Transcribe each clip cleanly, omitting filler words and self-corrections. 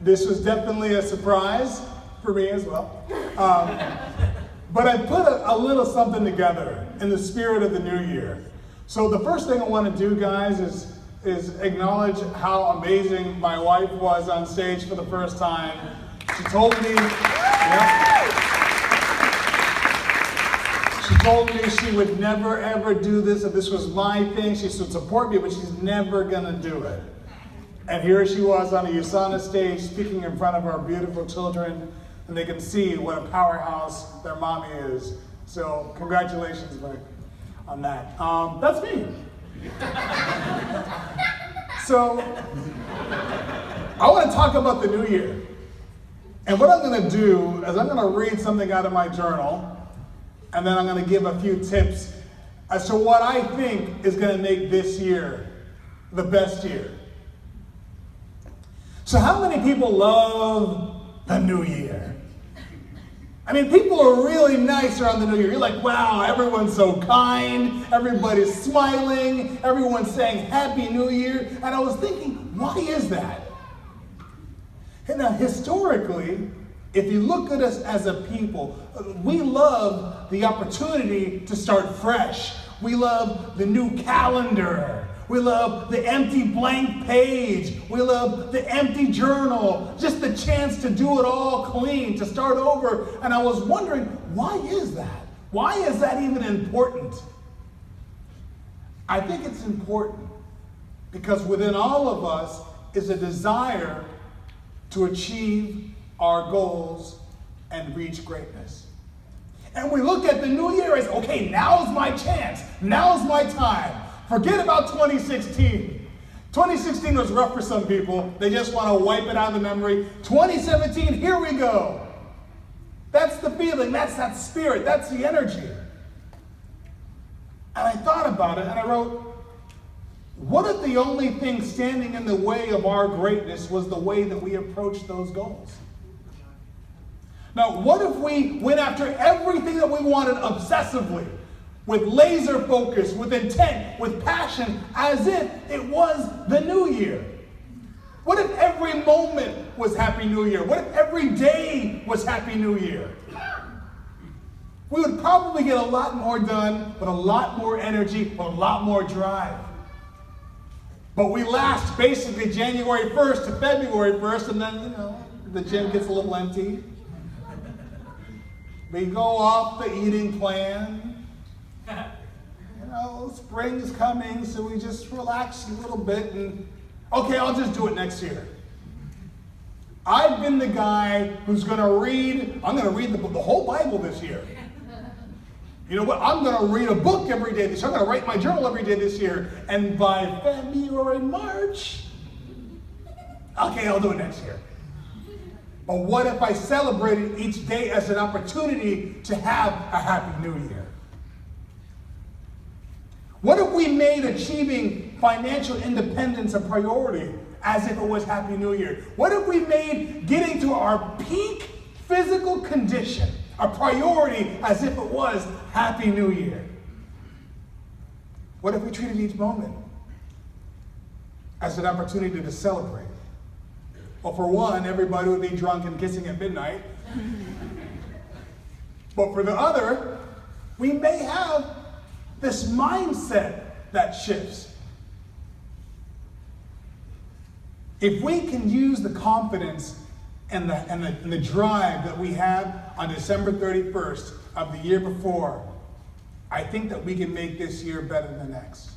This was definitely a surprise for me as well. But I put a little something together in the spirit of the new year. So the first thing I want to do, guys, is acknowledge how amazing my wife was on stage for the first time. She told me, she told me she would never ever do this, if this was my thing. She would support me, but she's never gonna do it. And here she was on a USANA stage speaking in front of our beautiful children, and they can see what a powerhouse their mommy is. So congratulations, Mike, on that. That's me. So I want to talk about the new year. And what I'm going to do is I'm going to read something out of my journal, and then I'm going to give a few tips as to what I think is going to make this year the best year. So how many people love the new year? I mean, people are really nice around the new year. You're like, wow, everyone's so kind, everybody's smiling, everyone's saying Happy New Year. And I was thinking, why is that? And now, historically, if you look at us as a people, we love the opportunity to start fresh. We love the new calendar. We love the empty blank page. We love the empty journal. Just the chance to do it all clean, to start over. And I was wondering, why is that? Why is that even important? I think it's important because within all of us is a desire to achieve our goals and reach greatness. And we look at the new year as, okay, now's my chance. Now's my time. Forget about 2016. 2016 was rough for some people. They just want to wipe it out of the memory. 2017, here we go. That's the feeling, that's that spirit, that's the energy. And I thought about it and I wrote, what if the only thing standing in the way of our greatness was the way that we approach those goals? Now, what if we went after everything that we wanted obsessively? With laser focus, with intent, with passion, as if it was the new year? What if every moment was Happy New Year? What if every day was Happy New Year? We would probably get a lot more done, with a lot more energy, with a lot more drive. But we last basically January 1st to February 1st, and then, the gym gets a little empty. We go off the eating plan. Spring's coming, so we just relax a little bit and, okay, I'll just do it next year. I've been the guy who's I'm going to read the whole Bible this year. You know what? I'm going to read a book every day this year. I'm going to write my journal every day this year. And by February, March, okay, I'll do it next year. But what if I celebrated each day as an opportunity to have a Happy New Year? What if we made achieving financial independence a priority as if it was Happy New Year? What if we made getting to our peak physical condition a priority as if it was Happy New Year? What if we treated each moment as an opportunity to celebrate? Well, for one, everybody would be drunk and kissing at midnight. But for the other, we may have this mindset that shifts. If we can use the confidence and the drive that we had on December 31st of the year before, I think that we can make this year better than the next.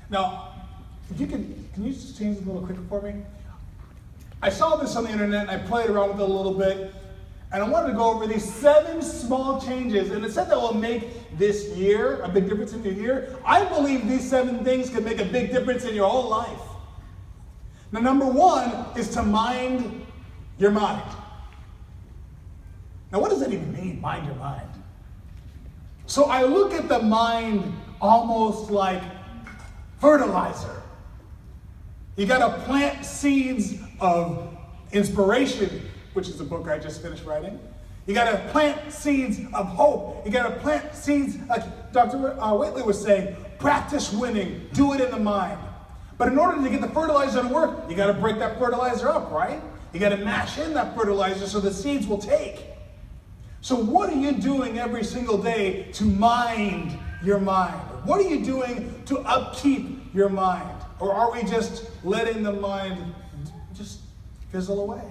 Now, if you can you just change it a little quicker for me? I saw this on the internet and I played around with it a little bit. And I wanted to go over these 7 small changes, and it said that will make this year a big difference in your year. I believe these 7 things can make a big difference in your whole life. Now, number 1 is to mind your mind. Now, what does that even mean, mind your mind? So I look at the mind almost like fertilizer. You got to plant seeds of inspiration, which is a book I just finished writing. You got to plant seeds of hope. You got to plant seeds, like Dr. Whitley was saying, practice winning, do it in the mind. But in order to get the fertilizer to work, you got to break that fertilizer up, right? You got to mash in that fertilizer so the seeds will take. So what are you doing every single day to mind your mind? What are you doing to upkeep your mind? Or are we just letting the mind just fizzle away?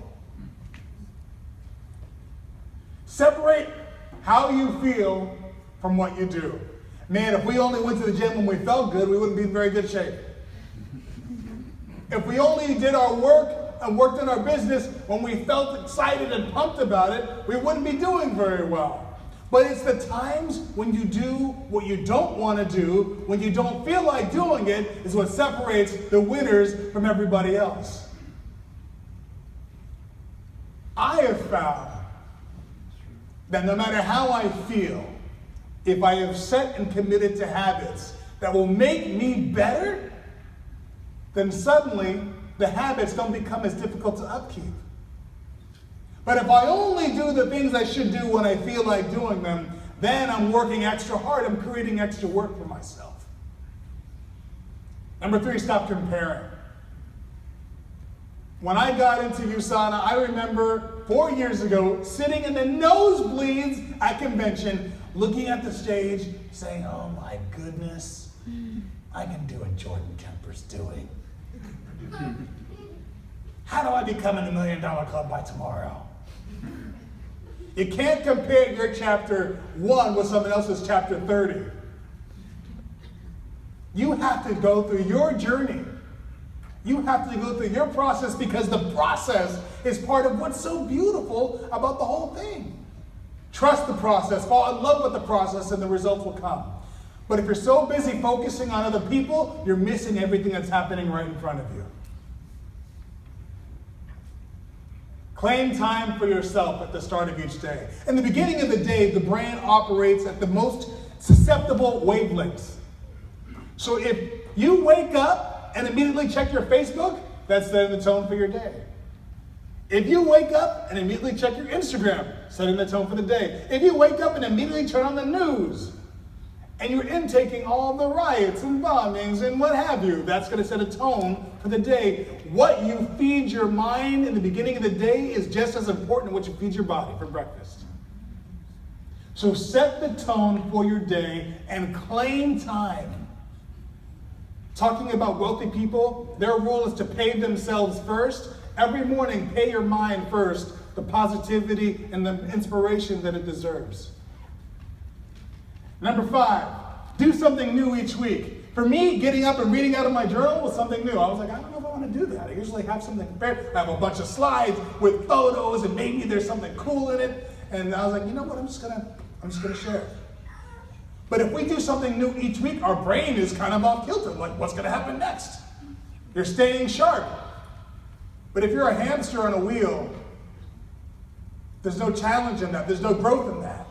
Separate how you feel from what you do. Man, if we only went to the gym when we felt good, we wouldn't be in very good shape. If we only did our work and worked in our business when we felt excited and pumped about it, we wouldn't be doing very well. But it's the times when you do what you don't want to do, when you don't feel like doing it, is what separates the winners from everybody else. I have found that no matter how I feel, if I have set and committed to habits that will make me better, then suddenly the habits don't become as difficult to upkeep. But if I only do the things I should do when I feel like doing them, then I'm working extra hard. I'm creating extra work for myself. Number 3, stop comparing. When I got into USANA, I remember 4 years ago sitting in the nosebleeds at convention, looking at the stage, saying, oh my goodness, I can do what Jordan Kemper's doing. How do I become in the $1 Million Club by tomorrow? You can't compare your chapter 1 with someone else's chapter 30. You have to go through your journey. You have to go through your process, because the process is part of what's so beautiful about the whole thing. Trust the process, fall in love with the process, and the results will come. But if you're so busy focusing on other people, you're missing everything that's happening right in front of you. Claim time for yourself at the start of each day. In the beginning of the day, the brain operates at the most susceptible wavelengths. So if you wake up and immediately check your Facebook, that's setting the tone for your day. If you wake up and immediately check your Instagram, setting the tone for the day. If you wake up and immediately turn on the news, and you're intaking all the riots and bombings and what have you, that's going to set a tone for the day. What you feed your mind in the beginning of the day is just as important as what you feed your body for breakfast. So set the tone for your day and claim time. Talking about wealthy people, their rule is to pay themselves first. Every morning, pay your mind first, the positivity and the inspiration that it deserves. Number 5, do something new each week. For me, getting up and reading out of my journal was something new. I was like, I don't know if I want to do that. I usually have something prepared. I have a bunch of slides with photos, and maybe there's something cool in it. And I was like, you know what, I'm just gonna share it. But if we do something new each week, our brain is kind of off kilter. Like, what's gonna happen next? You're staying sharp. But if you're a hamster on a wheel, there's no challenge in that. There's no growth in that.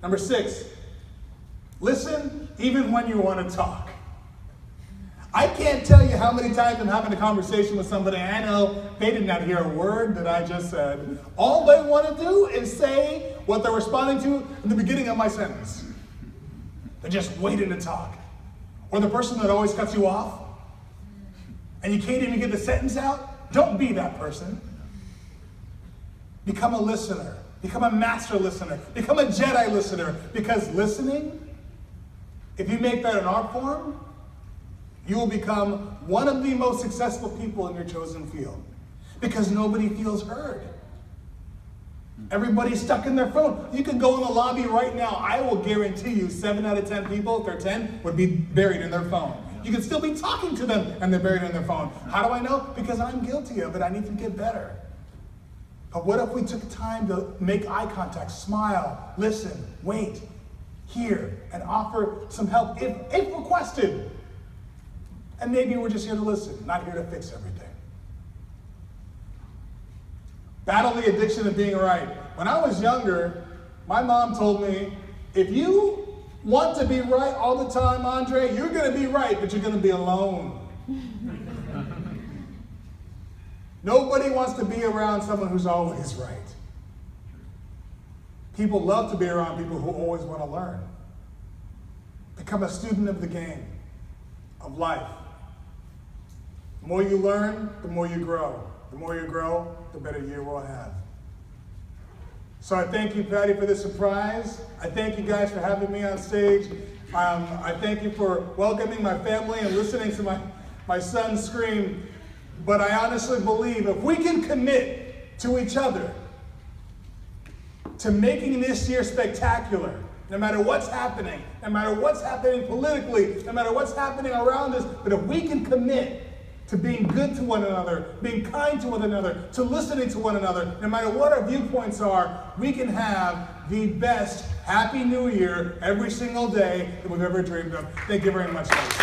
Number 6, listen even when you want to talk. I can't tell you how many times I'm having a conversation with somebody, I know they did not hear a word that I just said. All they want to do is say what they're responding to in the beginning of my sentence. They're just waiting to talk. Or the person that always cuts you off, and you can't even get the sentence out. Don't be that person. Become a listener. Become a master listener. Become a Jedi listener. Because listening, if you make that an art form, you will become one of the most successful people in your chosen field. Because nobody feels heard. Everybody's stuck in their phone. You can go in the lobby right now. I will guarantee you 7 out of 10 people, if they're 10, would be buried in their phone. You can still be talking to them and they're buried in their phone. How do I know? Because I'm guilty of it. I need to get better. But what if we took time to make eye contact, smile, listen, wait, hear, and offer some help if requested? And maybe we're just here to listen, not here to fix everything. Battle the addiction of being right. When I was younger, my mom told me, if you want to be right all the time, Andre, you're going to be right, but you're going to be alone. Nobody wants to be around someone who's always right. People love to be around people who always want to learn. Become a student of the game. of life. The more you learn, the more you grow. The more you grow, the better year we'll have. So I thank you, Patty, for this surprise. I thank you guys for having me on stage. I thank you for welcoming my family and listening to my son scream. But I honestly believe if we can commit to each other to making this year spectacular, no matter what's happening politically, no matter what's happening around us, but if we can commit to being good to one another, being kind to one another, to listening to one another, no matter what our viewpoints are, we can have the best Happy New Year every single day that we've ever dreamed of. Thank you very much, guys.